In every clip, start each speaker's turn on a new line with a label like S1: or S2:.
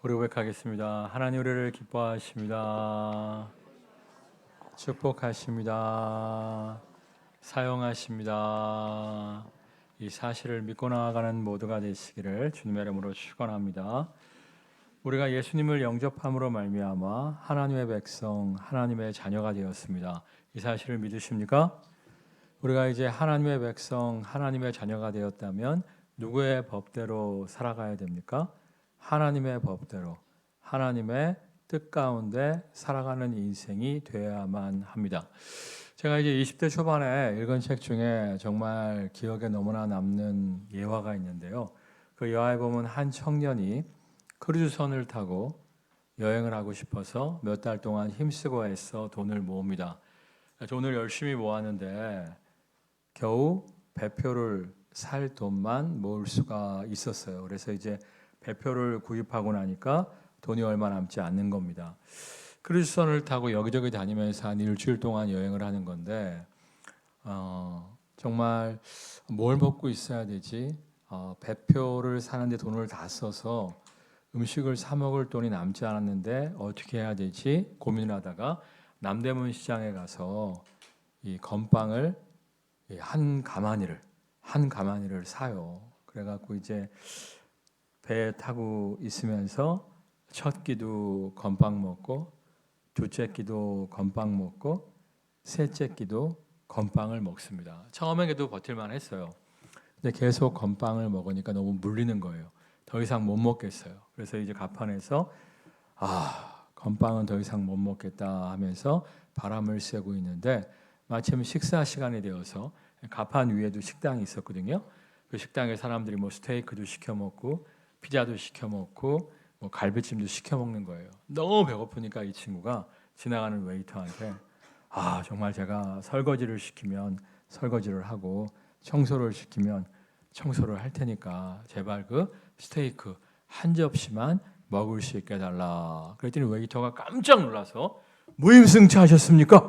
S1: 우리 고백하겠습니다. 하나님 우리를 기뻐하십니다. 축복하십니다. 사용하십니다. 이 사실을 믿고 나아가는 모두가 되시기를 주님의 이름으로 축원합니다. 우리가 예수님을 영접함으로 말미암아 하나님의 백성, 하나님의 자녀가 되었습니다. 이 사실을 믿으십니까? 우리가 이제 하나님의 백성, 하나님의 자녀가 되었다면 누구의 법대로 살아가야 됩니까? 하나님의 법대로, 하나님의 뜻 가운데 살아가는 인생이 되어야만 합니다. 제가 이제 20대 초반에 읽은 책 중에 정말 기억에 너무나 남는 예화가 있는데요. 그 예화에 보면 한 청년이 크루즈선을 타고 여행을 하고 싶어서 몇 달 동안 힘쓰고 애써 돈을 모읍니다. 돈을 열심히 모았는데 겨우 배표를 살 돈만 모을 수가 있었어요. 그래서 이제 배표를 구입하고 나니까 돈이 얼마 남지 않는 겁니다. 크루즈선을 타고 여기저기 다니면서 한 일주일 동안 여행을 하는 건데 정말 뭘 먹고 있어야 되지? 배표를 사는데 돈을 다 써서 음식을 사 먹을 돈이 남지 않았는데 어떻게 해야 되지? 고민을 하다가 남대문 시장에 가서 이 건빵을 한 가마니를 사요. 그래갖고 이제 배 타고 있으면서 첫 끼도 건빵 먹고 둘째 끼도 건빵 먹고 셋째 끼도 건빵을 먹습니다. 처음에도 버틸만 했어요. 근데 계속 건빵을 먹으니까 너무 물리는 거예요. 더 이상 못 먹겠어요. 그래서 이제 가판에서 건빵은 더 이상 못 먹겠다 하면서 바람을 쐬고 있는데 마침 식사 시간이 되어서 가판 위에도 식당이 있었거든요. 그 식당에 사람들이 뭐 스테이크도 시켜 먹고 피자도 시켜 먹고 뭐 갈비찜도 시켜 먹는 거예요. 너무 배고프니까 이 친구가 지나가는 웨이터한테 정말 제가 설거지를 시키면 설거지를 하고 청소를 시키면 청소를 할 테니까 제발 그 스테이크 한 접시만 먹을 수 있게 해달라. 그랬더니 웨이터가 깜짝 놀라서 무임승차하셨습니까?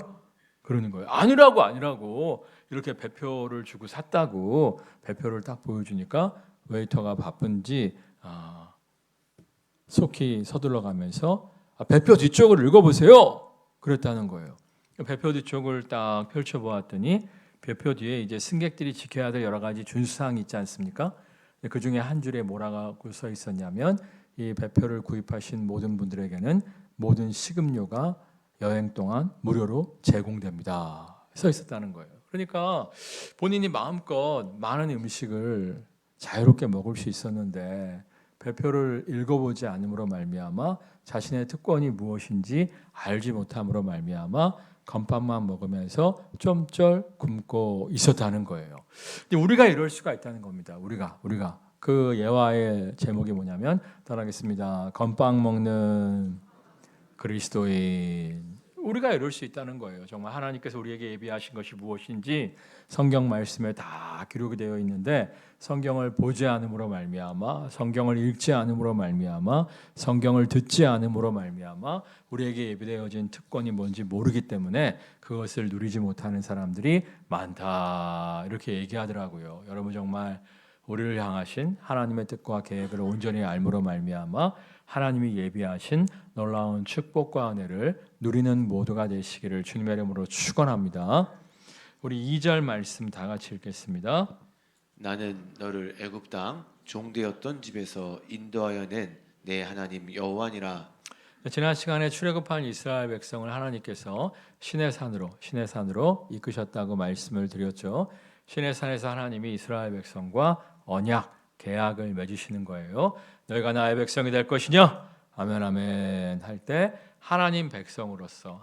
S1: 그러는 거예요. 아니라고 이렇게 배표를 주고 샀다고 배표를 딱 보여주니까 웨이터가 바쁜지 속히 서둘러 가면서 배표 뒤쪽을 읽어보세요. 그랬다는 거예요. 배표 뒤쪽을 딱 펼쳐보았더니 배표 뒤에 이제 승객들이 지켜야 될 여러 가지 준수사항이 있지 않습니까? 그 중에 한 줄에 뭐라고 써 있었냐면 이 배표를 구입하신 모든 분들에게는 모든 식음료가 여행 동안 무료로 제공됩니다. 써 있었다는 거예요. 그러니까 본인이 마음껏 많은 음식을 자유롭게 먹을 수 있었는데 배표를 읽어보지 않음으로 말미암아 자신의 특권이 무엇인지 알지 못함으로 말미암아 건빵만 먹으면서 쫌쩔 굶고 있었다는 거예요. 근데 우리가 이럴 수가 있다는 겁니다. 우리가 그 예화의 제목이 뭐냐면 따라하겠습니다. 건빵 먹는 그리스도인. 우리가 이럴 수 있다는 거예요. 정말 하나님께서 우리에게 예비하신 것이 무엇인지 성경 말씀에 다 기록이 되어 있는데 성경을 보지 않음으로 말미암아 성경을 읽지 않음으로 말미암아 성경을 듣지 않음으로 말미암아 우리에게 예비되어진 특권이 뭔지 모르기 때문에 그것을 누리지 못하는 사람들이 많다 이렇게 얘기하더라고요. 여러분 정말 우리를 향하신 하나님의 뜻과 계획을 온전히 알므로 말미암아 하나님이 예비하신 놀라운 축복과 은혜를 누리는 모두가 되시기를 주님의 이름으로 축원합니다. 우리 2절 말씀 다 같이 읽겠습니다.
S2: 나는 너를 애굽 땅 종되었던 집에서 인도하여 낸 내 하나님 여호와니라.
S1: 지난 시간에 출애굽한 이스라엘 백성을 하나님께서 시내산으로 이끄셨다고 말씀을 드렸죠. 시내산에서 하나님이 이스라엘 백성과 언약, 계약을 맺으시는 거예요. 너희가 나의 백성이 될 것이냐? 아멘 아멘 할 때 하나님 백성으로서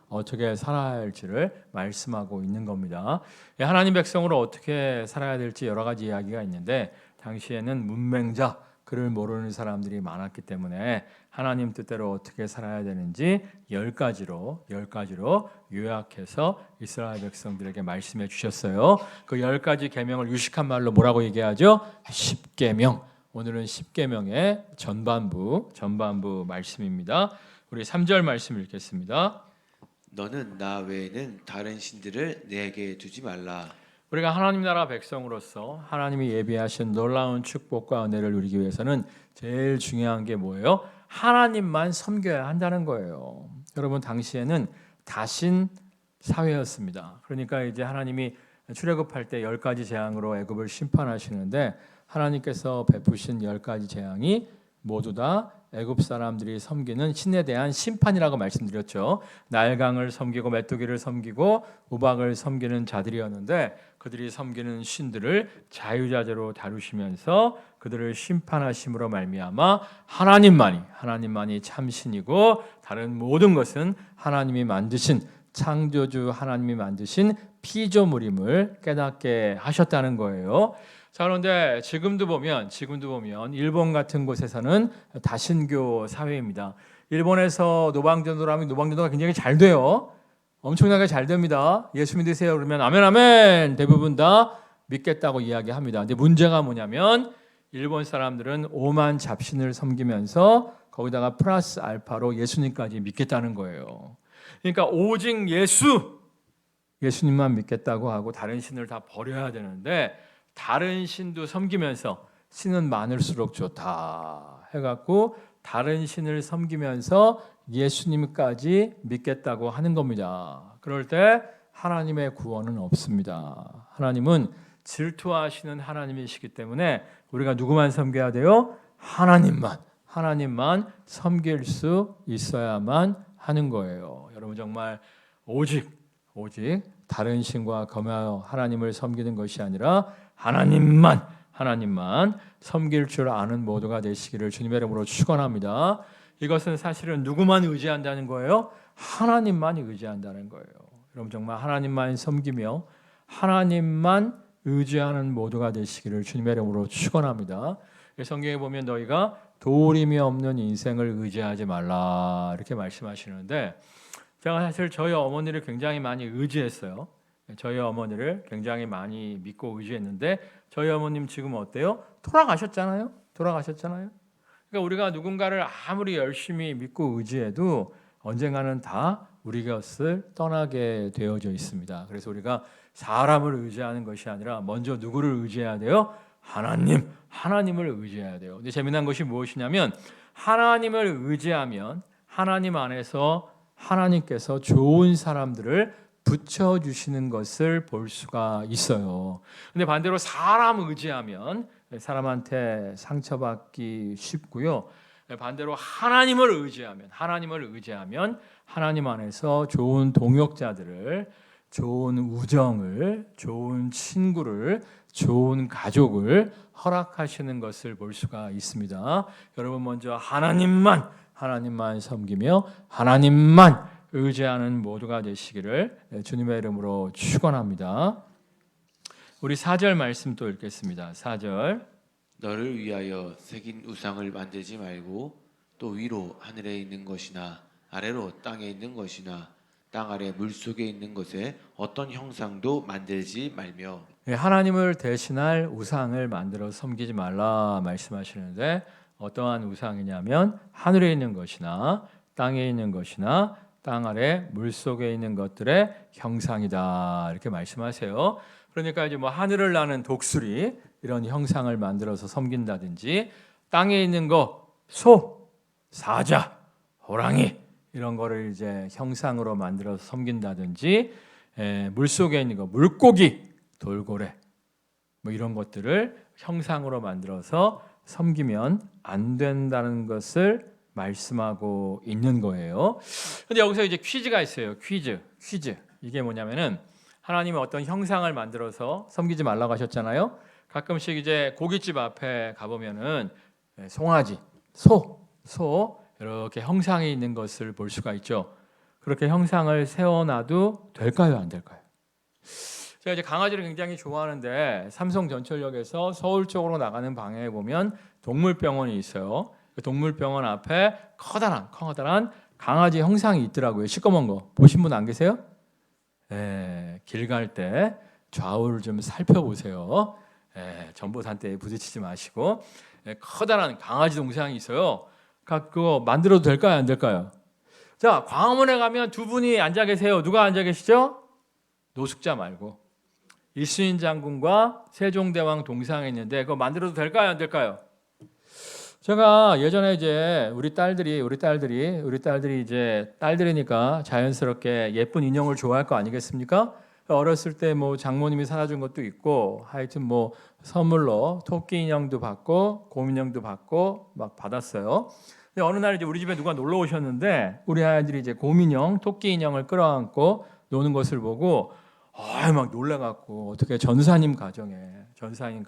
S1: 어떻게 살아야 할지를 말씀하고 있는 겁니다. 하나님 백성으로 어떻게 살아야 될지 여러 가지 이야기가 있는데 당시에는 문맹자 그를 모르는 사람들이 많았기 때문에 하나님 뜻대로 어떻게 살아야 되는지 10가지로 요약해서 이스라엘 백성들에게 말씀해 주셨어요. 그 10가지 계명을 유식한 말로 뭐라고 얘기하죠? 10계명. 오늘은 10계명의 전반부 말씀입니다. 우리 3절 말씀 읽겠습니다.
S2: 너는 나 외에는 다른 신들을 내게 두지 말라.
S1: 우리가 하나님 나라 백성으로서 하나님이 예비하신 놀라운 축복과 은혜를 누리기 위해서는 제일 중요한 게 뭐예요? 하나님만 섬겨야 한다는 거예요. 여러분, 당시에는 다신 사회였습니다. 그러니까 이제 하나님이 출애굽할 때 10가지 재앙으로 애굽을 심판하시는데 하나님께서 베푸신 10가지 재앙이 모두 다 애굽 사람들이 섬기는 신에 대한 심판이라고 말씀드렸죠. 나일강을 섬기고 메뚜기를 섬기고 우박을 섬기는 자들이었는데 그들이 섬기는 신들을 자유자재로 다루시면서 그들을 심판하심으로 말미암아 하나님만이 참신이고 다른 모든 것은 하나님이 만드신 창조주 하나님이 만드신 피조물임을 깨닫게 하셨다는 거예요. 자, 그런데 지금도 보면 일본 같은 곳에서는 다신교 사회입니다. 일본에서 노방전도를 하면 노방전도가 굉장히 잘 돼요. 엄청나게 잘 됩니다. 예수 믿으세요 그러면 아멘 아멘 대부분 다 믿겠다고 이야기합니다. 근데 문제가 뭐냐면 일본 사람들은 오만 잡신을 섬기면서 거기다가 플러스 알파로 예수님까지 믿겠다는 거예요. 그러니까 오직 예수님만 믿겠다고 하고 다른 신을 다 버려야 되는데 다른 신도 섬기면서 신은 많을수록 좋다 해갖고 다른 신을 섬기면서 예수님까지 믿겠다고 하는 겁니다. 그럴 때 하나님의 구원은 없습니다. 하나님은 질투하시는 하나님이시기 때문에 우리가 누구만 섬겨야 돼요? 하나님만 섬길 수 있어야만 하는 거예요. 여러분 정말 오직 다른 신과 겸하여 하나님을 섬기는 것이 아니라 하나님만 섬길 줄 아는 모두가 되시기를 주님의 이름으로 축원합니다. 이것은 사실은 누구만 의지한다는 거예요? 하나님만 의지한다는 거예요. 여러분 정말 하나님만 섬기며 하나님만 의지하는 모두가 되시기를 주님의 이름으로 축원합니다. 성경에 보면 너희가 도울임이 없는 인생을 의지하지 말라 이렇게 말씀하시는데 제가 사실 저희 어머니를 굉장히 많이 의지했어요. 저희 어머니를 굉장히 많이 믿고 의지했는데 저희 어머님 지금 어때요? 돌아가셨잖아요. 그러니까 우리가 누군가를 아무리 열심히 믿고 의지해도 언젠가는 다 우리 곁을 떠나게 되어져 있습니다. 그래서 우리가 사람을 의지하는 것이 아니라 먼저 누구를 의지해야 돼요? 하나님을 의지해야 돼요. 근데 재미난 것이 무엇이냐면 하나님을 의지하면 하나님 안에서 하나님께서 좋은 사람들을 붙여주시는 것을 볼 수가 있어요. 근데 반대로 사람 의지하면 사람한테 상처받기 쉽고요. 반대로 하나님을 의지하면 하나님 안에서 좋은 동역자들을, 좋은 우정을, 좋은 친구를, 좋은 가족을 허락하시는 것을 볼 수가 있습니다. 여러분 먼저 하나님만 섬기며 하나님만 의지하는 모두가 되시기를 주님의 이름으로 축원합니다. 우리 4절 말씀 또 읽겠습니다. 4절
S2: 너를 위하여 새긴 우상을 만들지 말고 또 위로 하늘에 있는 것이나 아래로 땅에 있는 것이나 땅 아래 물속에 있는 것에 어떤 형상도 만들지 말며.
S1: 하나님을 대신할 우상을 만들어 섬기지 말라 말씀하시는데 어떠한 우상이냐면 하늘에 있는 것이나 땅에 있는 것이나 땅 아래 물속에 있는 것들의 형상이다 이렇게 말씀하세요. 그러니까 이제 뭐 하늘을 나는 독수리 이런 형상을 만들어서 섬긴다든지 땅에 있는 거 소, 사자, 호랑이 이런 거를 이제 형상으로 만들어서 섬긴다든지 물속에 있는 거 물고기, 돌고래 뭐 이런 것들을 형상으로 만들어서 섬기면 안 된다는 것을 말씀하고 있는 거예요. 근데 여기서 이제 퀴즈가 있어요. 퀴즈. 이게 뭐냐면은 하나님이 어떤 형상을 만들어서 섬기지 말라고 하셨잖아요. 가끔씩 이제 고깃집 앞에 가보면은 송아지, 소 이렇게 형상이 있는 것을 볼 수가 있죠. 그렇게 형상을 세워놔도 될까요, 안 될까요? 제가 이제 강아지를 굉장히 좋아하는데 삼성전철역에서 서울 쪽으로 나가는 방향에 보면 동물병원이 있어요. 그 동물병원 앞에 커다란 강아지 형상이 있더라고요. 시꺼먼 거 보신 분 안 계세요? 길 갈 때 좌우를 좀 살펴보세요. 전봇한대에 부딪히지 마시고 커다란 강아지 동상이 있어요. 그거 만들어도 될까요, 안 될까요? 자, 광화문에 가면 두 분이 앉아 계세요. 누가 앉아 계시죠? 노숙자 말고 이순신 장군과 세종대왕 동상이 있는데 그거 만들어도 될까요, 안 될까요? 제가 예전에 이제 우리 딸들이 이제 딸들이니까 자연스럽게 예쁜 인형을 좋아할 거 아니겠습니까? 어렸을 때 뭐 장모님이 사다 준 것도 있고 하여튼 뭐 선물로 토끼 인형도 받고 곰 인형도 받고 막 받았어요. 근데 어느 날 이제 우리 집에 누가 놀러 오셨는데 우리 아이들이 이제 곰 인형, 토끼 인형을 끌어안고 노는 것을 보고 막 놀라갖고 어떻게 전사님 가정에 형상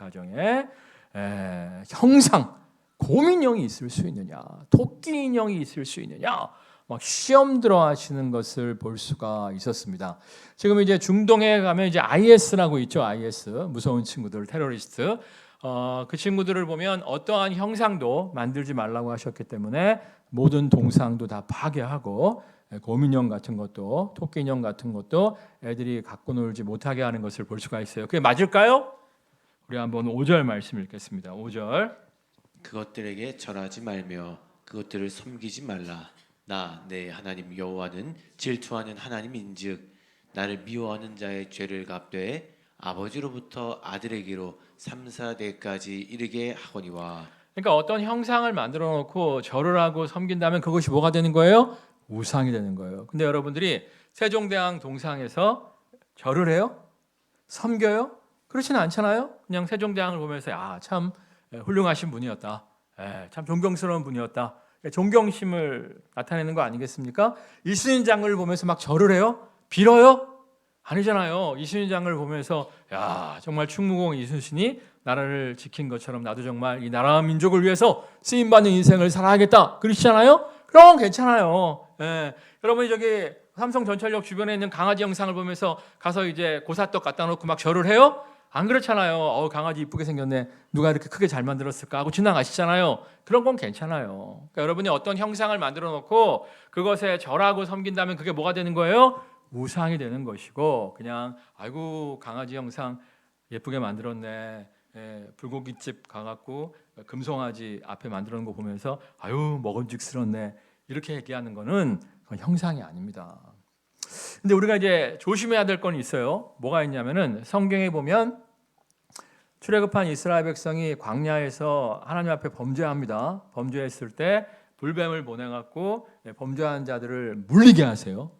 S1: 곰 인형이 있을 수 있느냐, 토끼 인형이 있을 수 있느냐, 막 시험 들어 하시는 것을 볼 수가 있었습니다. 지금 이제 중동에 가면 이제 IS라고 있죠. IS 무서운 친구들, 테러리스트. 그 친구들을 보면 어떠한 형상도 만들지 말라고 하셨기 때문에 모든 동상도 다 파괴하고 곰 인형 같은 것도 토끼 인형 같은 것도 애들이 갖고 놀지 못하게 하는 것을 볼 수가 있어요. 그게 맞을까요? 우리 한번 5절 말씀 읽겠습니다. 5절.
S2: 그것들에게 절하지 말며 그것들을 섬기지 말라. 나 내 하나님 여호와는 질투하는 하나님인즉 나를 미워하는 자의 죄를 갚되 아버지로부터 아들에게로 3, 4대까지 이르게 하거니와.
S1: 그러니까 어떤 형상을 만들어 놓고 절을 하고 섬긴다면 그것이 뭐가 되는 거예요? 우상이 되는 거예요. 근데 여러분들이 세종대왕 동상에서 절을 해요? 섬겨요? 그렇지는 않잖아요. 그냥 세종대왕을 보면서 참 훌륭하신 분이었다. 참 존경스러운 분이었다. 존경심을 나타내는 거 아니겠습니까? 이순신 장군을 보면서 막 절을 해요? 빌어요? 아니잖아요. 이순신 장군을 보면서 정말 충무공 이순신이 나라를 지킨 것처럼 나도 정말 이 나라와 민족을 위해서 쓰임받는 인생을 살아야겠다. 그러시잖아요? 그럼 괜찮아요. 여러분이 저기 삼성 전철역 주변에 있는 강아지 영상을 보면서 가서 이제 고사떡 갖다 놓고 막 절을 해요? 안 그렇잖아요. 강아지 이쁘게 생겼네. 누가 이렇게 크게 잘 만들었을까 하고 지나가시잖아요. 그런 건 괜찮아요. 그러니까 여러분이 어떤 형상을 만들어 놓고 그것에 절하고 섬긴다면 그게 뭐가 되는 거예요? 우상이 되는 것이고 그냥 아이고 강아지 형상 예쁘게 만들었네. 불고기집 가갖고 금송아지 앞에 만들어 놓은 거 보면서 아유 먹음직스럽네. 이렇게 얘기하는 거는 그건 형상이 아닙니다. 근데 우리가 이제 조심해야 될 건 있어요. 뭐가 있냐면은 성경에 보면 출애굽한 이스라엘 백성이 광야에서 하나님 앞에 범죄합니다. 범죄했을 때 불뱀을 보내갖고 범죄한 자들을 물리게 하세요.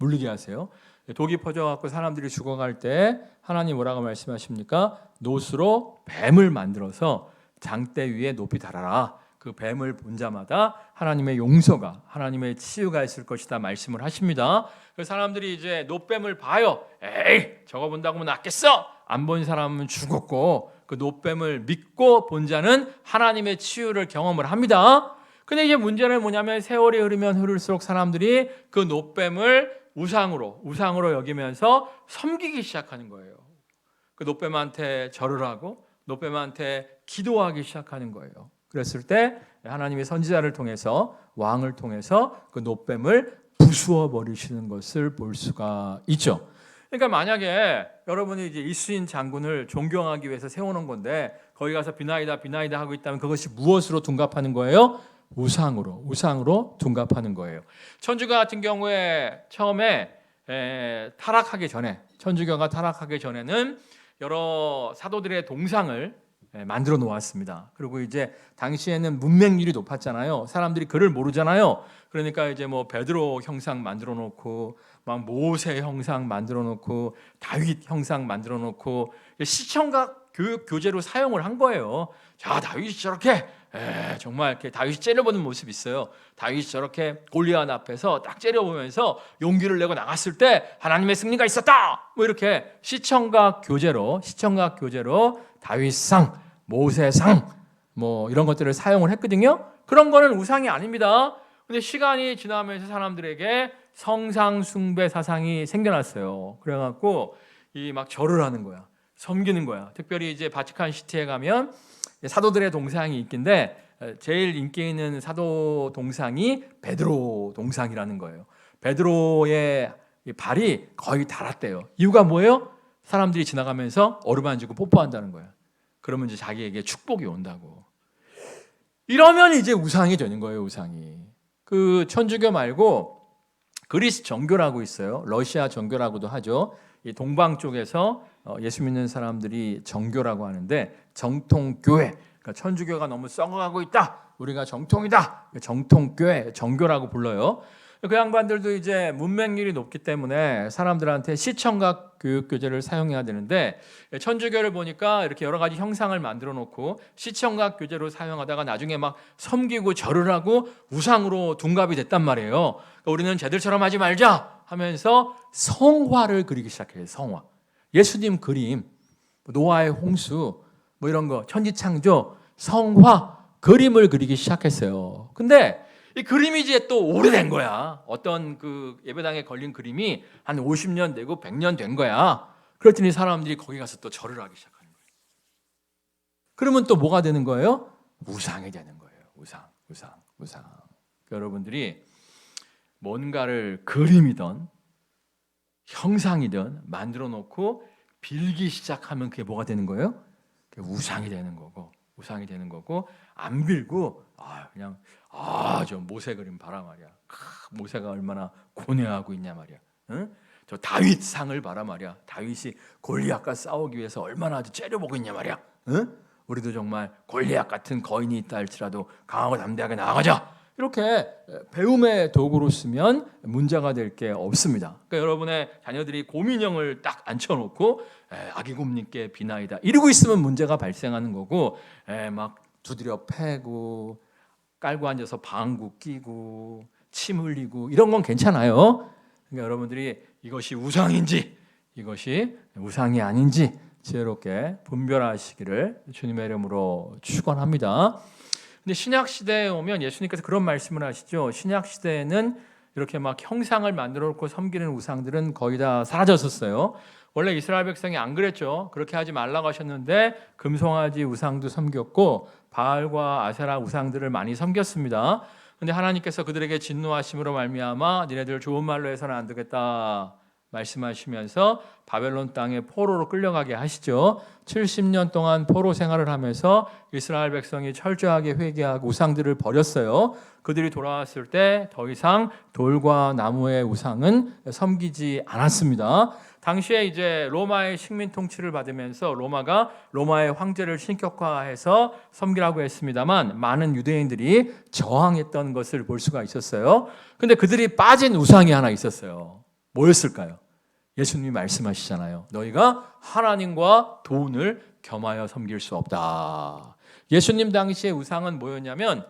S1: 독이 퍼져갖고 사람들이 죽어갈 때 하나님 뭐라고 말씀하십니까? 노수로 뱀을 만들어서 장대 위에 높이 달아라. 그 뱀을 본 자마다 하나님의 용서가, 하나님의 치유가 있을 것이다 말씀을 하십니다. 그 사람들이 이제 노뱀을 봐요. 에이, 저거 본다고 뭐 낫겠어? 안 본 사람은 죽었고 그 노뱀을 믿고 본 자는 하나님의 치유를 경험을 합니다. 근데 이제 문제는 뭐냐면 세월이 흐르면 흐를수록 사람들이 그 노뱀을 우상으로 여기면서 섬기기 시작하는 거예요. 그 노뱀한테 절을 하고 노뱀한테 기도하기 시작하는 거예요. 그랬을 때 하나님의 선지자를 통해서 왕을 통해서 그 노뱀을 부수어 버리시는 것을 볼 수가 있죠. 그러니까 만약에 여러분이 이제 이순신 장군을 존경하기 위해서 세워놓은 건데 거기 가서 비나이다 하고 있다면 그것이 무엇으로 둔갑하는 거예요? 우상으로 둔갑하는 거예요. 천주교 같은 경우에 처음에 천주교가 타락하기 전에는 여러 사도들의 동상을 만들어 놓았습니다. 그리고 이제 당시에는 문맹률이 높았잖아요. 사람들이 글을 모르잖아요. 그러니까 이제 뭐 베드로 형상 만들어 놓고 막 모세 형상 만들어 놓고 다윗 형상 만들어 놓고 시청각 교육 교재로 사용을 한 거예요. 자, 다윗이 저렇게 정말 이렇게 다윗이 째려보는 모습이 있어요. 다윗이 저렇게 골리앗 앞에서 딱 째려보면서 용기를 내고 나갔을 때 하나님의 승리가 있었다. 뭐 이렇게 시청각 교재로 다윗상, 모세상 뭐 이런 것들을 사용을 했거든요. 그런 거는 우상이 아닙니다. 근데 시간이 지나면서 사람들에게 성상 숭배 사상이 생겨났어요. 그래갖고 이 막 절을 하는 거야, 섬기는 거야. 특별히 이제 바티칸 시티에 가면 사도들의 동상이 있긴데 제일 인기 있는 사도 동상이 베드로 동상이라는 거예요. 베드로의 발이 거의 닳았대요. 이유가 뭐예요? 사람들이 지나가면서 어루만지고 뽀뽀한다는 거예요. 그러면 이제 자기에게 축복이 온다고. 이러면 이제 우상이 되는 거예요, 우상이. 그 천주교 말고 그리스 정교라고 있어요. 러시아 정교라고도 하죠. 이 동방 쪽에서 예수 믿는 사람들이 정교라고 하는데 정통교회, 그러니까 천주교가 너무 썩어가고 있다. 우리가 정통이다. 정통교회, 정교라고 불러요. 그 양반들도 이제 문맹률이 높기 때문에 사람들한테 시청각 교육교재를 사용해야 되는데 천주교를 보니까 이렇게 여러 가지 형상을 만들어 놓고 시청각 교재로 사용하다가 나중에 막 섬기고 절을 하고 우상으로 둔갑이 됐단 말이에요. 그러니까 우리는 쟤들처럼 하지 말자 하면서 성화를 그리기 시작해요. 성화. 예수님 그림, 노아의 홍수, 뭐 이런 거, 천지창조, 성화 그림을 그리기 시작했어요. 근데 이 그림이 이제 또 오래된 거야. 어떤 그 예배당에 걸린 그림이 한 50년 되고 100년 된 거야. 그랬더니 사람들이 거기 가서 또 절을 하기 시작하는 거예요. 그러면 또 뭐가 되는 거예요? 우상이 되는 거예요. 우상. 그러니까 여러분들이 뭔가를 그림이든 형상이든 만들어 놓고 빌기 시작하면 그게 뭐가 되는 거예요? 그게 우상이 되는 거고 안 빌고 그냥 저 모세 그림 봐라 말이야. 모세가 얼마나 고뇌하고 있냐 말이야. 응? 저 다윗 상을 봐라 말이야. 다윗이 골리앗과 싸우기 위해서 얼마나 아주 째려보고 있냐 말이야. 응? 우리도 정말 골리앗 같은 거인이 있다 할지라도 강하고 담대하게 나아가자. 이렇게 배움의 도구로 쓰면 문제가 될 게 없습니다. 그러니까 여러분의 자녀들이 곰인형을 딱 앉혀놓고 아기곰님께 비나이다 이러고 있으면 문제가 발생하는 거고 막 두드려 패고 깔고 앉아서 방구 끼고 침 흘리고 이런 건 괜찮아요. 그러니까 여러분들이 이것이 우상인지 이것이 우상이 아닌지 지혜롭게 분별하시기를 주님의 이름으로 축원합니다. 근데 신약 시대에 오면 예수님께서 그런 말씀을 하시죠. 신약 시대에는 이렇게 막 형상을 만들어 놓고 섬기는 우상들은 거의 다 사라졌었어요. 원래 이스라엘 백성이 안 그랬죠. 그렇게 하지 말라고 하셨는데 금송아지 우상도 섬겼고 바알과 아세라 우상들을 많이 섬겼습니다. 근데 하나님께서 그들에게 진노하심으로 말미암아 니네들 좋은 말로 해서는 안 되겠다 말씀하시면서 바벨론 땅에 포로로 끌려가게 하시죠. 70년 동안 포로 생활을 하면서 이스라엘 백성이 철저하게 회개하고 우상들을 버렸어요. 그들이 돌아왔을 때 더 이상 돌과 나무의 우상은 섬기지 않았습니다. 당시에 이제 로마의 식민 통치를 받으면서 로마가 로마의 황제를 신격화해서 섬기라고 했습니다만 많은 유대인들이 저항했던 것을 볼 수가 있었어요. 근데 그들이 빠진 우상이 하나 있었어요. 뭐였을까요? 예수님이 말씀하시잖아요. 너희가 하나님과 돈을 겸하여 섬길 수 없다. 예수님 당시의 우상은 뭐였냐면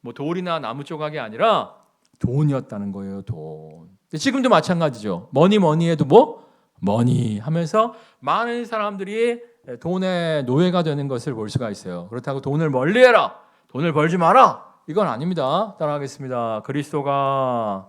S1: 뭐 돌이나 나무 조각이 아니라 돈이었다는 거예요. 돈. 지금도 마찬가지죠. 머니 해도 뭐? 머니 하면서 많은 사람들이 돈의 노예가 되는 것을 볼 수가 있어요. 그렇다고 돈을 멀리해라. 돈을 벌지 마라. 이건 아닙니다. 따라하겠습니다. 그리스도가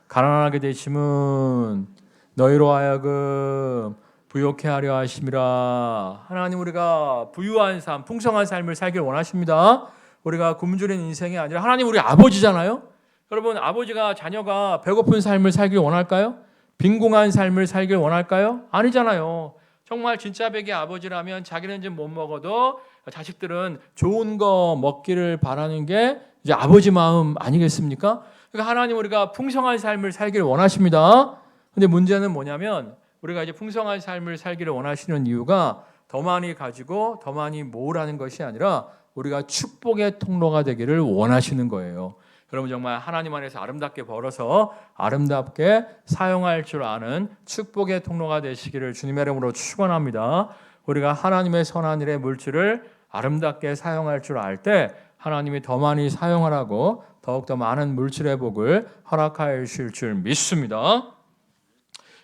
S1: 가난하게 되심은 너희로 하여금 부욕해 하려 하심이라. 하나님 우리가 부유한 삶, 풍성한 삶을 살길 원하십니다. 우리가 굶주린 인생이 아니라 하나님 우리 아버지잖아요. 여러분 아버지가 자녀가 배고픈 삶을 살길 원할까요? 빈궁한 삶을 살길 원할까요? 아니잖아요. 정말 진짜 백의 아버지라면 자기는 좀 못 먹어도 자식들은 좋은 거 먹기를 바라는 게 이제 아버지 마음 아니겠습니까? 그러니까 하나님 우리가 풍성한 삶을 살기를 원하십니다. 근데 문제는 뭐냐면 우리가 이제 풍성한 삶을 살기를 원하시는 이유가 더 많이 가지고 더 많이 모으라는 것이 아니라 우리가 축복의 통로가 되기를 원하시는 거예요. 여러분 정말 하나님 안에서 아름답게 벌어서 아름답게 사용할 줄 아는 축복의 통로가 되시기를 주님의 이름으로 축원합니다. 우리가 하나님의 선한 일의 물질을 아름답게 사용할 줄 알 때 하나님이 더 많이 사용하라고 더욱더 많은 물질의 복을 허락하여 주실 줄 믿습니다.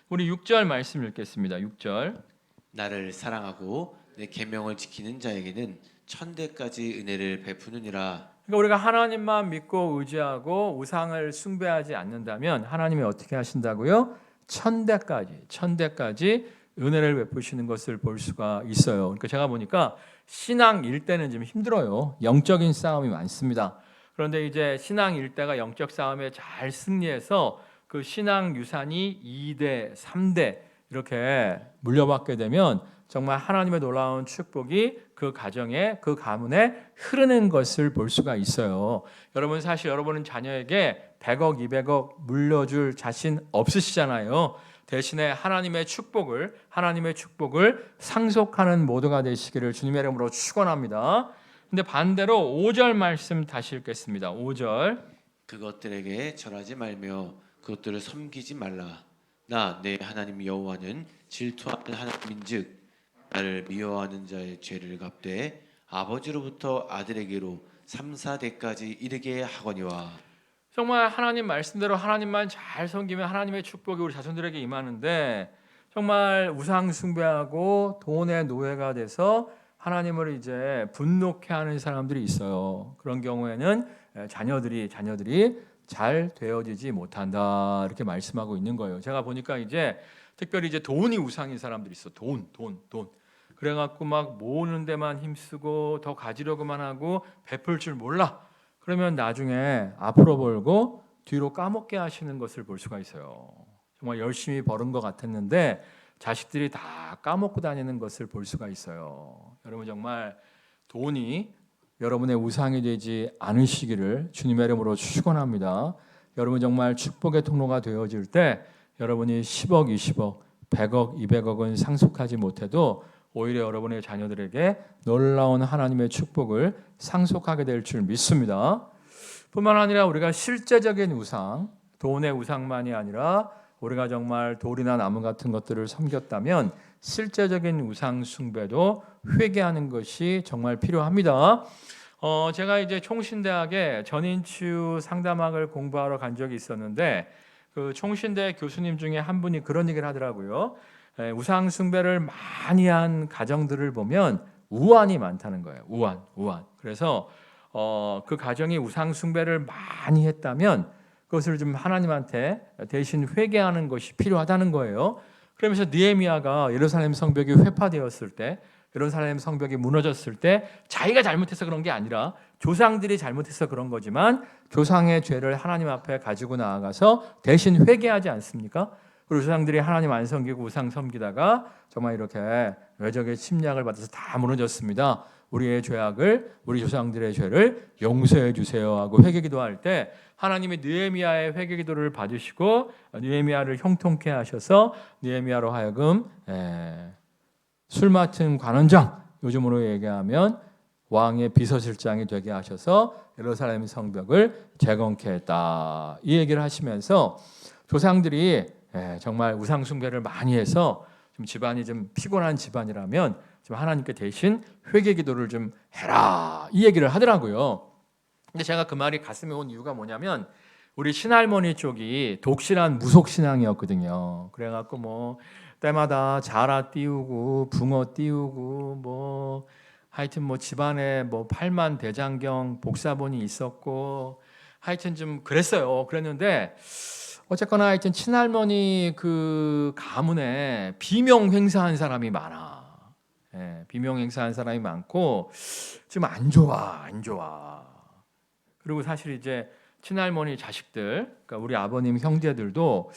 S1: 우리 6절 말씀 읽겠습니다. 6절.
S2: 나를 사랑하고 내 계명을 지키는 자에게는 천대까지 은혜를 베푸느니라.
S1: 그러니까 우리가 하나님만 믿고 의지하고 우상을 숭배하지 않는다면 하나님이 어떻게 하신다고요? 천대까지 은혜를 베푸시는 것을 볼 수가 있어요. 그러니까 제가 보니까 신앙 일대는 좀 힘들어요. 영적인 싸움이 많습니다. 그런데 이제 신앙 일대가 영적 싸움에 잘 승리해서 그 신앙 유산이 2대, 3대 이렇게 물려받게 되면 정말 하나님의 놀라운 축복이 그 가정에, 그 가문에 흐르는 것을 볼 수가 있어요. 여러분 사실 여러분은 자녀에게 100억, 200억 물려줄 자신 없으시잖아요. 대신에 하나님의 축복을 상속하는 모두가 되시기를 주님의 이름으로 축원합니다. 근데 반대로 5절 말씀 다시 읽겠습니다. 5절.
S2: 그것들에게 절하지 말며 그것들을 섬기지 말라. 나 내 하나님 여호와는 질투하는 하나님인즉 나를 미워하는 자의 죄를 갚되 아버지로부터 아들에게로 3, 4대까지 이르게 하거니와.
S1: 정말 하나님 말씀대로 하나님만 잘 섬기면 하나님의 축복이 우리 자손들에게 임하는데, 정말 우상 숭배하고 돈의 노예가 돼서 하나님을 이제 분노케 하는 사람들이 있어요. 그런 경우에는 자녀들이 잘 되어지지 못한다, 이렇게 말씀하고 있는 거예요. 제가 보니까 이제 특별히 이제 돈이 우상인 사람들이 있어. 돈. 그래갖고 막 모으는 데만 힘쓰고 더 가지려고만 하고 베풀 줄 몰라. 그러면 나중에 앞으로 벌고 뒤로 까먹게 하시는 것을 볼 수가 있어요. 정말 열심히 벌은 것 같았는데 자식들이 다 까먹고 다니는 것을 볼 수가 있어요. 여러분, 정말 돈이 여러분의 우상이 되지 않으시기를 주님의 이름으로 축원합니다. 여러분, 정말 축복의 통로가 되어질 때 여러분이 10억, 20억, 100억, 200억은 상속하지 못해도 오히려 여러분의 자녀들에게 놀라운 하나님의 축복을 상속하게 될 줄 믿습니다. 뿐만 아니라 우리가 실제적인 우상, 돈의 우상만이 아니라 우리가 정말 돌이나 나무 같은 것들을 섬겼다면 실제적인 우상 숭배도 회개하는 것이 정말 필요합니다. 제가 이제 총신대학에 전인치유 상담학을 공부하러 간 적이 있었는데, 그 총신대 교수님 중에 한 분이 그런 얘기를 하더라고요. 우상 숭배를 많이 한 가정들을 보면 우환이 많다는 거예요. 우환. 그래서 그 가정이 우상 숭배를 많이 했다면 그것을 좀 하나님한테 대신 회개하는 것이 필요하다는 거예요. 그러면서 느헤미야가 예루살렘 성벽이 회파되었을 때, 예루살렘 성벽이 무너졌을 때 자기가 잘못해서 그런 게 아니라 조상들이 잘못해서 그런 거지만 조상의 죄를 하나님 앞에 가지고 나아가서 대신 회개하지 않습니까? 그리고 조상들이 하나님 안 섬기고 우상 섬기다가 정말 이렇게 외적의 침략을 받아서 다 무너졌습니다. 우리의 죄악을, 우리 조상들의 죄를 용서해 주세요 하고 회개기도할 때 하나님이 느헤미야의 회개기도를 받으시고 느헤미야를 형통케 하셔서 느헤미야로 하여금 술 맡은 관원장, 요즘으로 얘기하면 왕의 비서실장이 되게 하셔서 예루살렘 성벽을 재건케 했다, 이 얘기를 하시면서 조상들이 정말 우상 숭배를 많이 해서 좀 집안이 좀 피곤한 집안이라면 좀 하나님께 대신 회개 기도를 좀 해라, 이 얘기를 하더라고요. 근데 제가 그 말이 가슴에 온 이유가 뭐냐면 우리 친할머니 쪽이 독실한 무속 신앙이었거든요. 그래갖고 뭐 때마다 자라 띄우고 붕어 띄우고 뭐 하여튼 뭐 집안에 뭐 팔만 대장경 복사본이 있었고 하여튼 좀 그랬어요. 그랬는데 어쨌거나 하여튼 친할머니 그 가문에 비명 행사한 사람이 많아. 비명 행사한 사람이 많고 지금 안 좋아. 그리고 사실 이제 친할머니 자식들, 그러니까 우리 아버님 형제들도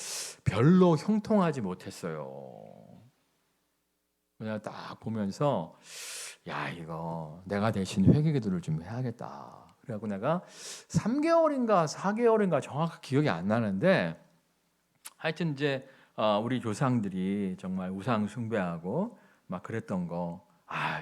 S1: 별로 형통하지 못했어요. 그냥 딱 보면서 야, 이거 내가 대신 회개기도를 좀 해야겠다. 그래갖고 내가 3개월인가 4개월인가 정확히 기억이 안 나는데 하여튼 이제 우리 조상들이 정말 우상 숭배하고 막 그랬던 거.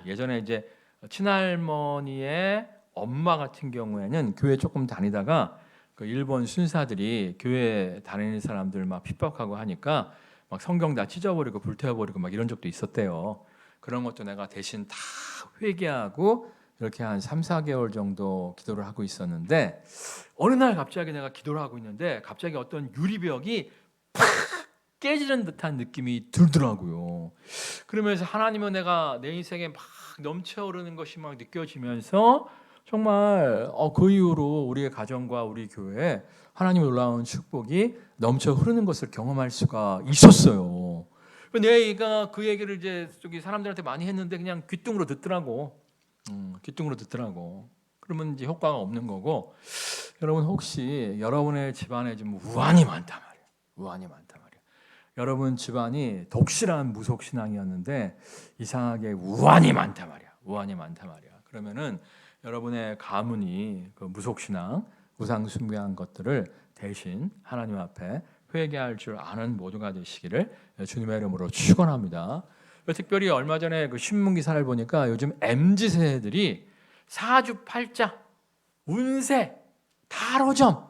S1: 예전에 이제 친할머니의 엄마 같은 경우에는 교회 조금 다니다가 그 일본 순사들이 교회 다니는 사람들 막 핍박하고 하니까 막 성경 다 찢어버리고 불태워버리고 막 이런 적도 있었대요. 그런 것도 내가 대신 다 회개하고 이렇게 한 3, 4개월 정도 기도를 하고 있었는데 어느 날 갑자기 내가 기도를 하고 있는데 갑자기 어떤 유리벽이 팍 깨지는 듯한 느낌이 들더라고요. 그러면서 하나님은 내가 내 인생에 막 넘쳐흐르는 것이 막 느껴지면서 정말 그 이후로 우리의 가정과 우리 교회에 하나님의 놀라운 축복이 넘쳐 흐르는 것을 경험할 수가 있었어요. 내가 그 얘기를 이제 저기 사람들한테 많이 했는데 그냥 귀뚱으로 듣더라고. 그러면 이제 효과가 없는 거고. 여러분 혹시 여러분의 집안에 좀 우환이 많단 말이에요. 여러분 집안이 독실한 무속 신앙이었는데 이상하게 우환이 많단 말이야. 그러면은 여러분의 가문이 그 무속 신앙, 우상 숭배한 것들을 대신 하나님 앞에 회개할 줄 아는 모두가 되시기를 주님의 이름으로 축원합니다. 특별히 얼마 전에 그 신문 기사를 보니까 요즘 MZ 세대들이 사주팔자, 운세, 타로점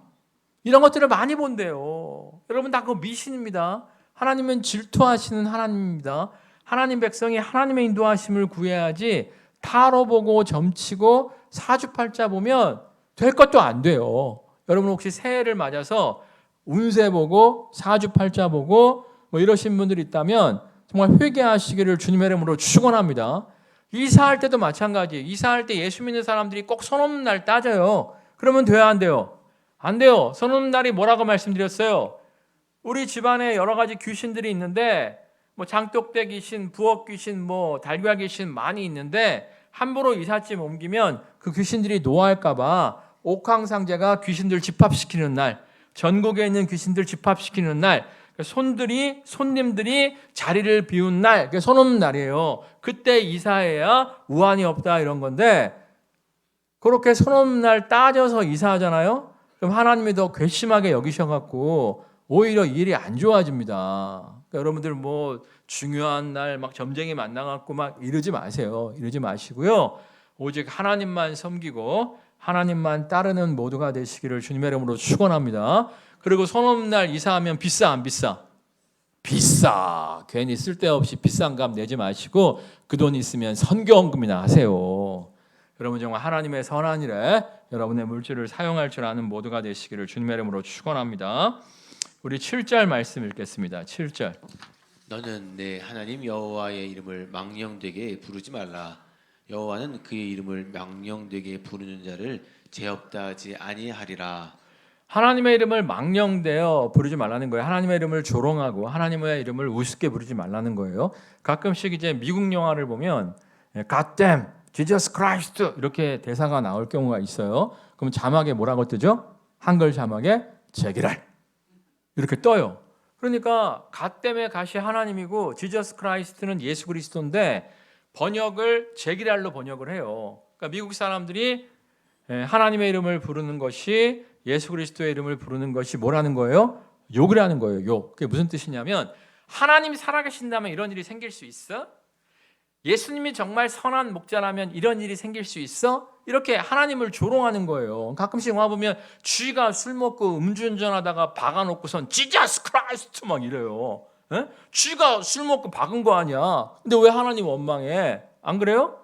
S1: 이런 것들을 많이 본대요. 여러분 다 그거 미신입니다. 하나님은 질투하시는 하나님입니다. 하나님 백성이 하나님의 인도하심을 구해야지 타로 보고 점치고 사주팔자 보면 될 것도 안 돼요. 여러분 혹시 새해를 맞아서 운세 보고 사주팔자 보고 뭐 이러신 분들이 있다면 정말 회개하시기를 주님의 이름으로 축원합니다. 이사할 때도 마찬가지. 이사할 때 예수 믿는 사람들이 꼭 손 없는 날 따져요. 그러면 돼요, 안 돼요? 안 돼요. 손 없는 날이 뭐라고 말씀드렸어요? 우리 집안에 여러 가지 귀신들이 있는데 뭐 장독대 귀신, 부엌 귀신, 뭐 달걀 귀신 많이 있는데 함부로 이삿짐 옮기면 그 귀신들이 노할까 봐 옥황상제가 귀신들 집합시키는 날, 전국에 있는 귀신들 집합시키는 날, 손님들이 자리를 비운 날, 그게 손 없는 날이에요. 그때 이사해야 우환이 없다 이런 건데 그렇게 손 없는 날 따져서 이사하잖아요. 그럼 하나님이 더 괘씸하게 여기셔갖고 오히려 일이 안 좋아집니다. 그러니까 여러분들 뭐 중요한 날 막 점쟁이 만나갖고 막 이러지 마세요. 이러지 마시고요. 오직 하나님만 섬기고 하나님만 따르는 모두가 되시기를 주님의 이름으로 축원합니다. 그리고 손 없는 날 이사하면 비싸 안 비싸? 비싸. 괜히 쓸데없이 비싼 값 내지 마시고 그 돈 있으면 선교헌금이나 하세요. 여러분 정말 하나님의 선한 일에 여러분의 물질을 사용할 줄 아는 모두가 되시기를 주님의 이름으로 축원합니다. 우리 7절 말씀 읽겠습니다. 7절.
S2: 너는 내 하나님 여호와의 이름을 망령되게 부르지 말라. 여호와는 그의 이름을 망령되게 부르는 자를 죄 없다 하지 아니하리라.
S1: 하나님의 이름을 망령되어 부르지 말라는 거예요. 하나님의 이름을 조롱하고 하나님의 이름을 우습게 부르지 말라는 거예요. 가끔씩 이제 미국 영화를 보면 God damn, Jesus Christ 이렇게 대사가 나올 경우가 있어요. 그럼 자막에 뭐라고 뜨죠? 한글 자막에 제기랄 이렇게 떠요. 그러니까 God damn의 갓이 하나님이고 Jesus Christ는 예수 그리스도인데 번역을 제기랄로 번역을 해요. 그러니까 미국 사람들이 하나님의 이름을 부르는 것이 예수 그리스도의 이름을 부르는 것이 뭐라는 거예요? 욕을 하는 거예요. 욕. 그게 무슨 뜻이냐면 하나님이 살아계신다면 이런 일이 생길 수 있어? 예수님이 정말 선한 목자라면 이런 일이 생길 수 있어? 이렇게 하나님을 조롱하는 거예요. 가끔씩 영화 보면 쥐가 술 먹고 음주운전하다가 박아놓고선 지저스 크라이스트 막 이래요. 에? 쥐가 술 먹고 박은 거 아니야. 근데 왜 하나님 원망해? 안 그래요?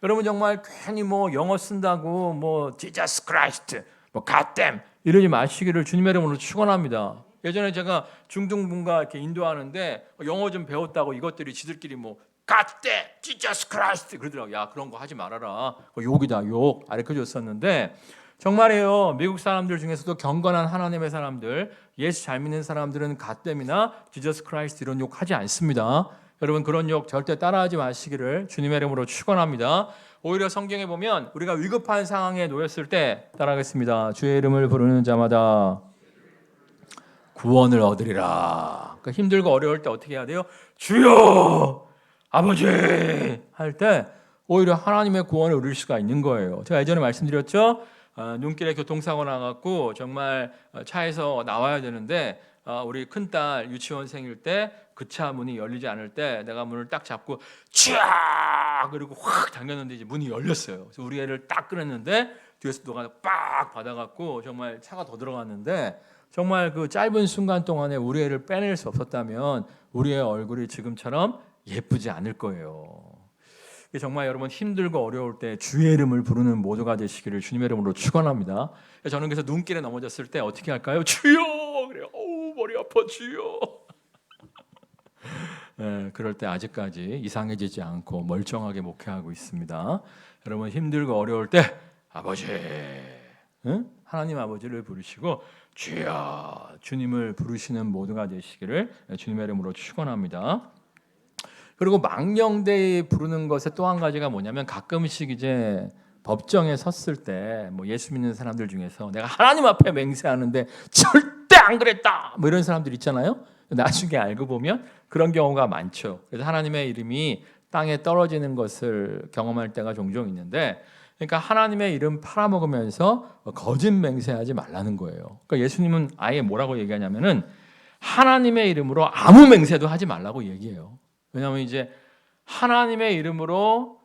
S1: 여러분 정말 괜히 뭐 영어 쓴다고 뭐 지저스 크라이스트 뭐 God damn 이러지 마시기를 주님의 이름으로 축원합니다. 예전에 제가 중등분과 이렇게 인도하는데 영어 좀 배웠다고 이것들이 지들끼리 뭐 God damn, Jesus Christ 그러더라고. 야 그런 거 하지 말아라. 욕이다 욕 가르쳐줬었는데 정말이에요. 미국 사람들 중에서도 경건한 하나님의 사람들, 예수 잘 믿는 사람들은 God damn이나 Jesus Christ 이런 욕 하지 않습니다. 여러분 그런 욕 절대 따라하지 마시기를 주님의 이름으로 축원합니다. 오히려 성경에 보면 우리가 위급한 상황에 놓였을 때 따라하겠습니다. 주의 이름을 부르는 자마다 구원을 얻으리라. 그러니까 힘들고 어려울 때 어떻게 해야 돼요? 주여 아버지 할 때 오히려 하나님의 구원을 얻을 수가 있는 거예요. 제가 예전에 말씀드렸죠. 눈길에 교통사고 나갖고 정말 차에서 나와야 되는데 우리 큰딸 유치원생일 때 그 차 문이 열리지 않을 때 내가 문을 딱 잡고 쫙 그리고 확 당겼는데 이제 문이 열렸어요. 그래서 우리 애를 딱 끌었는데 뒤에서 누가 빡 받아갖고 정말 차가 더 들어갔는데 정말 그 짧은 순간 동안에 우리 애를 빼낼 수 없었다면 우리의 얼굴이 지금처럼 예쁘지 않을 거예요. 정말 여러분 힘들고 어려울 때 주의 이름을 부르는 모두가 되시기를 주님의 이름으로 축원합니다. 저는 그래서 눈길에 넘어졌을 때 어떻게 할까요? 주여! 그래요. 어우 머리 아파 주여. 네, 그럴 때 아직까지 이상해지지 않고 멀쩡하게 목회하고 있습니다. 여러분 힘들고 어려울 때 아버지, 응? 하나님 아버지를 부르시고 주여 주님을 부르시는 모두가 되시기를 주님의 이름으로 축원합니다. 그리고 망령되이 부르는 것의 또 한 가지가 뭐냐면 가끔씩 이제 법정에 섰을 때 뭐 예수 믿는 사람들 중에서 내가 하나님 앞에 맹세하는데 절대 안 그랬다 뭐 이런 사람들 있잖아요. 나중에 알고 보면 그런 경우가 많죠. 그래서 하나님의 이름이 땅에 떨어지는 것을 경험할 때가 종종 있는데 그러니까 하나님의 이름 팔아먹으면서 거짓 맹세하지 말라는 거예요. 그러니까 예수님은 아예 뭐라고 얘기하냐면은 하나님의 이름으로 아무 맹세도 하지 말라고 얘기해요. 왜냐하면 이제 하나님의 이름으로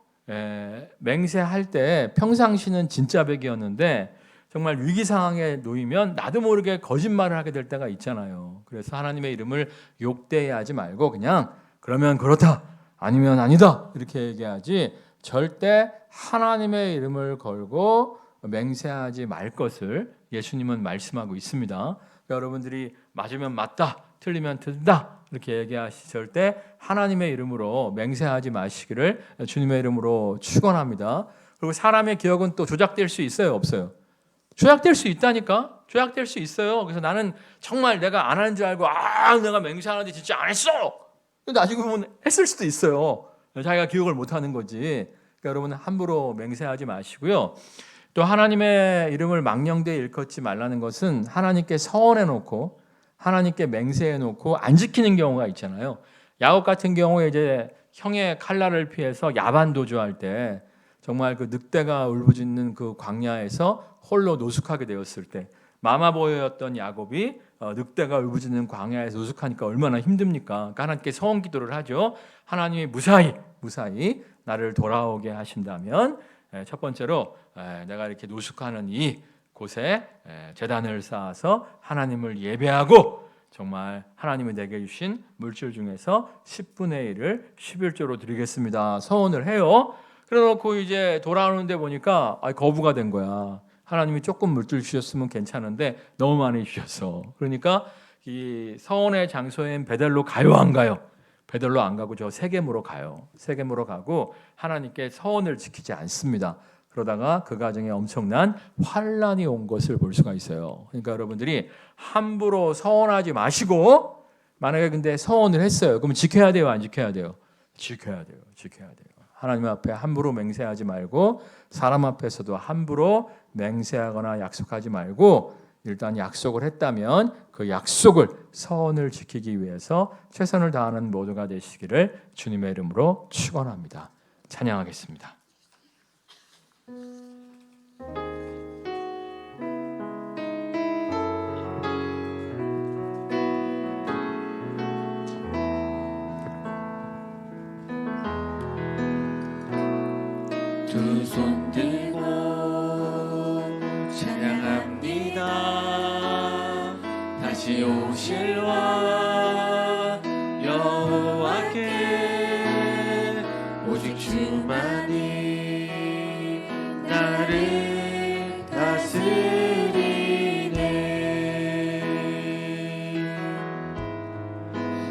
S1: 맹세할 때 평상시는 진짜 백이었는데 정말 위기 상황에 놓이면 나도 모르게 거짓말을 하게 될 때가 있잖아요. 그래서 하나님의 이름을 욕되하지 말고 그냥 그러면 그렇다 아니면 아니다 이렇게 얘기하지 절대 하나님의 이름을 걸고 맹세하지 말 것을 예수님은 말씀하고 있습니다. 그러니까 여러분들이 맞으면 맞다 틀리면 틀린다 이렇게 얘기하실 때 하나님의 이름으로 맹세하지 마시기를 주님의 이름으로 축원합니다. 그리고 사람의 기억은 또 조작될 수 있어요, 없어요? 조작될 수 있다니까. 조작될 수 있어요. 그래서 나는 정말 내가 안 하는 줄 알고 내가 맹세하는데 진짜 안 했어. 근데 나중에 보면 했을 수도 있어요. 자기가 기억을 못하는 거지. 그러니까 여러분 함부로 맹세하지 마시고요. 또 하나님의 이름을 망령되이 일컫지 말라는 것은 하나님께 서원해놓고 하나님께 맹세해놓고 안 지키는 경우가 있잖아요. 야곱 같은 경우에 이제 형의 칼날을 피해서 야반 도주할 때 정말 그 늑대가 울부짖는 그 광야에서 홀로 노숙하게 되었을 때 마마보여였던 야곱이 늑대가 울부짖는 광야에서 노숙하니까 얼마나 힘듭니까? 그러니까 하나님께 서원 기도를 하죠. 하나님이 무사히 나를 돌아오게 하신다면 첫 번째로 내가 이렇게 노숙하는 이 곳에 제단을 쌓아서 하나님을 예배하고 정말 하나님이 내게 주신 물질 중에서 10분의 1을 11조로 드리겠습니다. 서원을 해요. 그래놓고 이제 돌아오는데 보니까 거부가 된 거야. 하나님이 조금 물질 주셨으면 괜찮은데 너무 많이 주셨어. 그러니까 이 서원의 장소인 베델로 가요, 안 가요? 베델로 안 가고 저 세겜으로 가요. 세겜으로 가고 하나님께 서원을 지키지 않습니다. 그러다가 그 가정에 엄청난 환란이 온 것을 볼 수가 있어요. 그러니까 여러분들이 함부로 서원하지 마시고 만약에 근데 서원을 했어요. 그럼 지켜야 돼요, 안 지켜야 돼요? 지켜야 돼요. 하나님 앞에 함부로 맹세하지 말고 사람 앞에서도 함부로 맹세하거나 약속하지 말고 일단 약속을 했다면 그 약속을 서원을 지키기 위해서 최선을 다하는 모두가 되시기를 주님의 이름으로 축원합니다. 찬양하겠습니다.
S2: 두 손 들고 찬양합니다. 다시 오실와 여호와께 오직 주만이 나를 다스리네.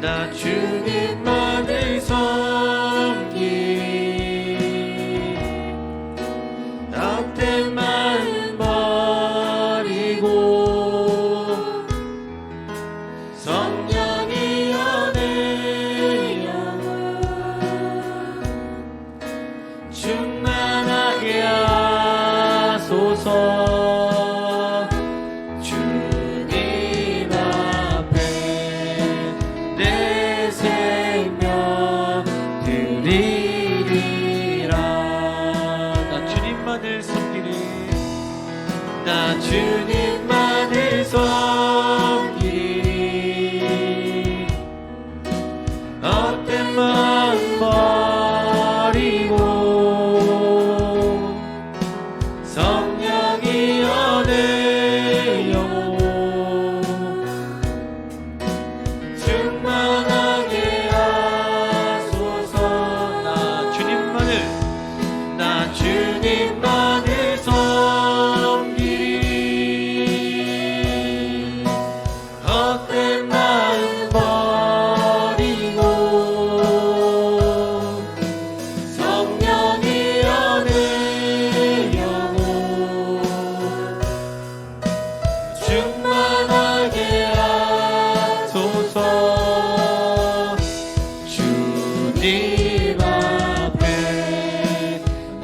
S2: 나 주님만을 섬기 헛된 마음 버리고 성령이 연애 영혼 충만하게 하소서. 주님 앞에 내 생명 드리리라. 나 주님만을 섬기리. 나 주님만을 섬기리. 헛된 마음 버리고 성령이 연애 영혼 충만하게 하소서. 나 주님만을 섬기리. 헛된 마음 버리고 성령이 연애 영혼 충만하게 하소서. 주님 앞에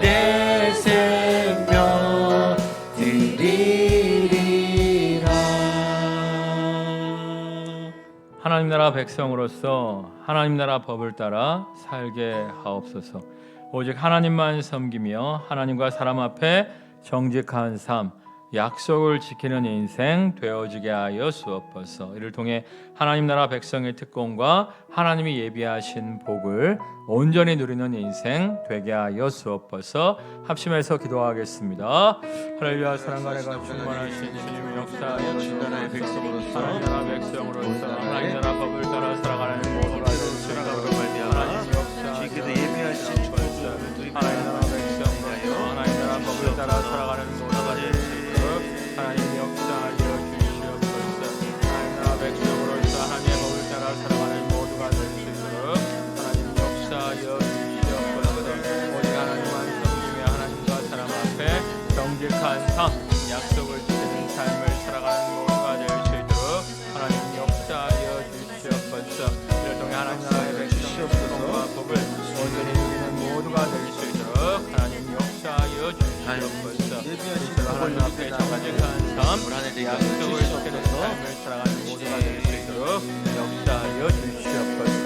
S2: 내 생명 드리리라.
S1: 하나님 나라 백성으로서 하나님 나라 법을 따라 살게 하옵소서. 오직 하나님만 섬기며 하나님과 사람 앞에 정직한 삶, 약속을 지키는 인생 되어지게 하여 주옵소서. 이를 통해 하나님 나라 백성의 특권과 하나님이 예비하신 복을 온전히 누리는 인생 되게 하여 주옵소서. 합심해서 기도하겠습니다. 할렐루야. 사랑과 은혜가 충만하신 주님 역사하여 주옵소서. 하나님 나라 백성으로서 하나님 나라 법을 따라 살아가는 모두가 되시라고 하나님 역사하여
S2: 예비하신
S1: 하나님 나라 백성으로서 하나님 나라 법을 따라 살아가는 모두가 되시도록 하나님 역사하여 주시옵소서. 하나님 나라 백성으로서 하나님의 법을 따라 살아가는 모두가 될 수 있도록 하나님 역사하여 주시옵소서. 오직 하나님만 섬기며 하나님과 사람 앞에 정직한 삶, 약속을 지키는 삶을 살아가는 모두가 될 수 있도록 하나님 역사하여 주시옵소서. 이를 통해 하나님 나라의 백성과 법을 온전히 누리는 모두가 될 수 있도록 하나님 역사하여 주시옵소서. 하나님 앞에 정직한 삶, 약속을 지키는 삶을 살아가는 모두가 될 수 있도록 역사하여 주시옵소서.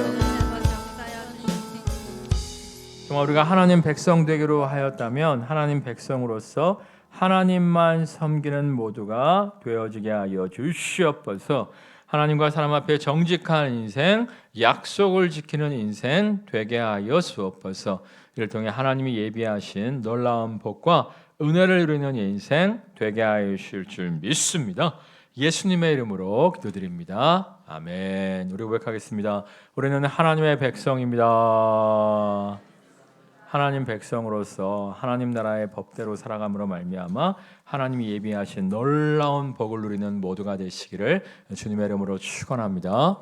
S1: 정말 우리가 하나님 백성 되기로 하였다면 하나님 백성으로서 하나님만 섬기는 모두가 되어지게 하여 주시옵소서. 하나님과 사람 앞에 정직한 인생, 약속을 지키는 인생 되게 하여 주옵소서. 이를 통해 하나님이 예비하신 놀라운 복과 은혜를 누리는 인생 되게 하여 주실 줄 믿습니다. 예수님의 이름으로 기도드립니다. 아멘. 우리 고백하겠습니다. 우리는 하나님의 백성입니다. 하나님 백성으로서 하나님 나라의 법대로 살아감으로 말미암아 하나님이 예비하신 놀라운 복을 누리는 모두가 되시기를 주님의 이름으로 축원합니다.